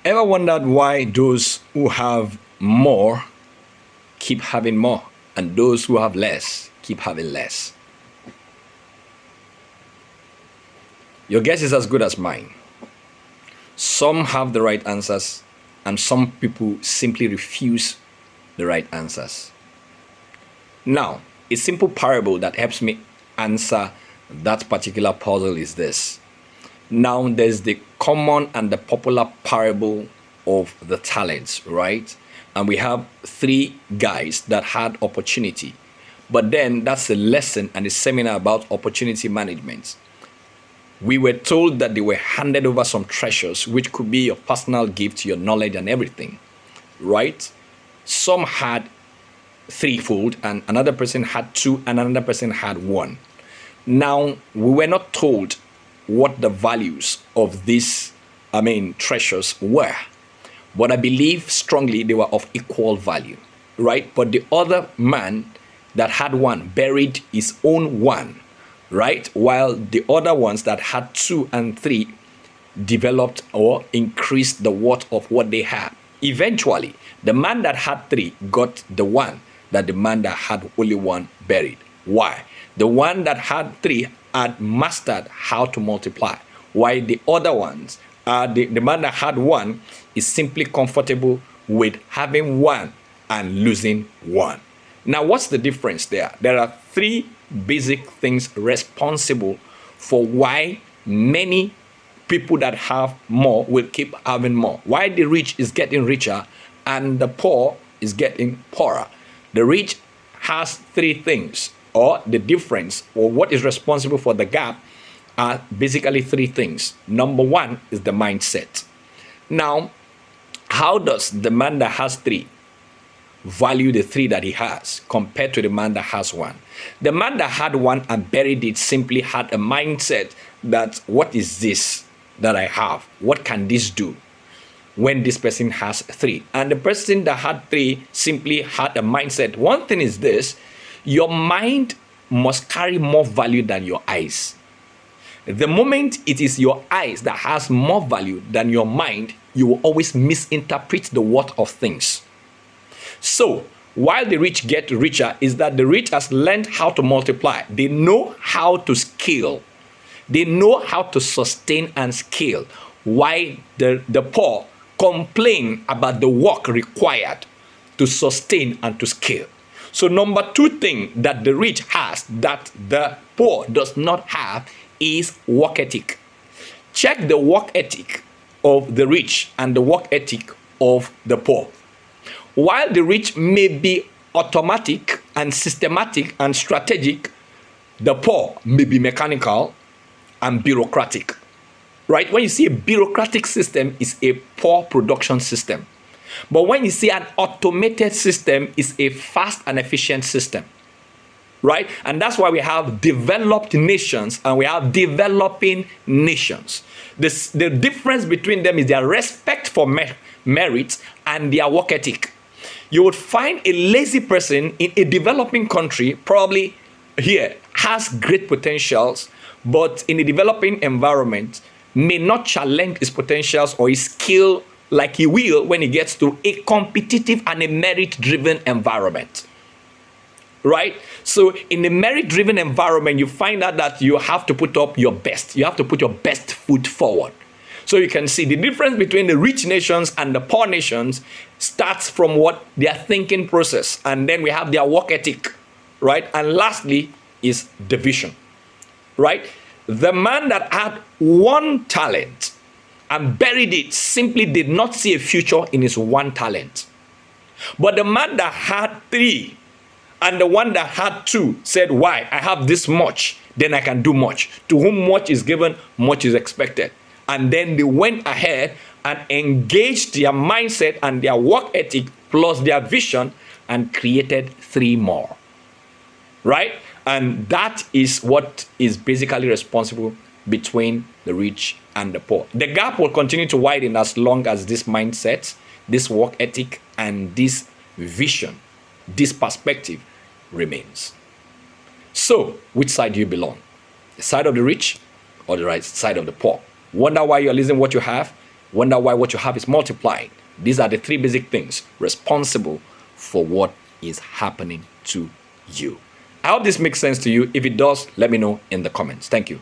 Ever wondered why those who have more keep having more and those who have less keep having less? Your guess is as good as mine. Some have the right answers and some people simply refuse the right answers. Now, a simple parable that helps me answer that particular puzzle is this. Now, there's the common and the popular parable of the talents, right? And we have 3 guys that had opportunity. But then that's a lesson and a seminar about opportunity management. We were told that they were handed over some treasures, which could be your personal gift, your knowledge and everything, right? Some had 3-fold and another person had 2 and another person had 1. Now, we were not told what the values of these, treasures were. But I believe strongly they were of equal value, right? But the other man that had 1 buried his own 1, right? While the other ones that had 2 and 3 developed or increased the worth of what they had. Eventually, the man that had 3 got the 1 that the man that had only 1 buried. Why? The one that had 3 had mastered how to multiply, while the other ones, the man that had 1 is simply comfortable with having 1 and losing 1. Now, what's the difference there? There are 3 basic things responsible for why many people that have more will keep having more. Why the rich is getting richer and the poor is getting poorer. The rich has 3 things, or the difference, or what is responsible for the gap are basically 3 things. Number 1 is the mindset. Now, how does the man that has 3 value the 3 that he has compared to the man that has 1? The man that had 1 and buried it simply had a mindset that, what is this that I have? What can this do? When this person has 3. And the person that had 3 simply had a mindset. One thing is this: your mind must carry more value than your eyes. The moment it is your eyes that has more value than your mind, you will always misinterpret the worth of things. So, while the rich get richer, is that the rich has learned how to multiply. They know how to scale. They know how to sustain and scale. While the poor complain about the work required to sustain and to scale. So number 2 thing that the rich has that the poor does not have is work ethic. Check the work ethic of the rich and the work ethic of the poor. While the rich may be automatic and systematic and strategic, the poor may be mechanical and bureaucratic. Right? When you see a bureaucratic system, it's a poor production system. But when you see an automated system, it's a fast and efficient system. Right? And that's why we have developed nations and we have developing nations. The difference between them is their respect for merit and their work ethic. You would find a lazy person in a developing country, probably here, has great potentials, but in a developing environment, may not challenge his potentials or his skill like he will when he gets to a competitive and a merit-driven environment. Right? So in a merit-driven environment, you find out that you have to put up your best. You have to put your best foot forward. So you can see the difference between the rich nations and the poor nations starts from what their thinking process. And then we have their work ethic. Right? And lastly is division. Right? The man that had 1 talent and buried it simply did not see a future in his 1 talent. But the man that had 3 and the one that had 2 said, why? I have this much, then I can do much. To whom much is given, much is expected. And then they went ahead and engaged their mindset and their work ethic plus their vision and created 3 more. Right? And that is what is basically responsible between the rich and the poor. The gap will continue to widen as long as this mindset, this work ethic, and this vision, this perspective remains. So, which side do you belong? The side of the rich or the right side of the poor? Wonder why you're losing what you have? Wonder why what you have is multiplied. These are the three basic things responsible for what is happening to you. I hope this makes sense to you. If it does, let me know in the comments. Thank you.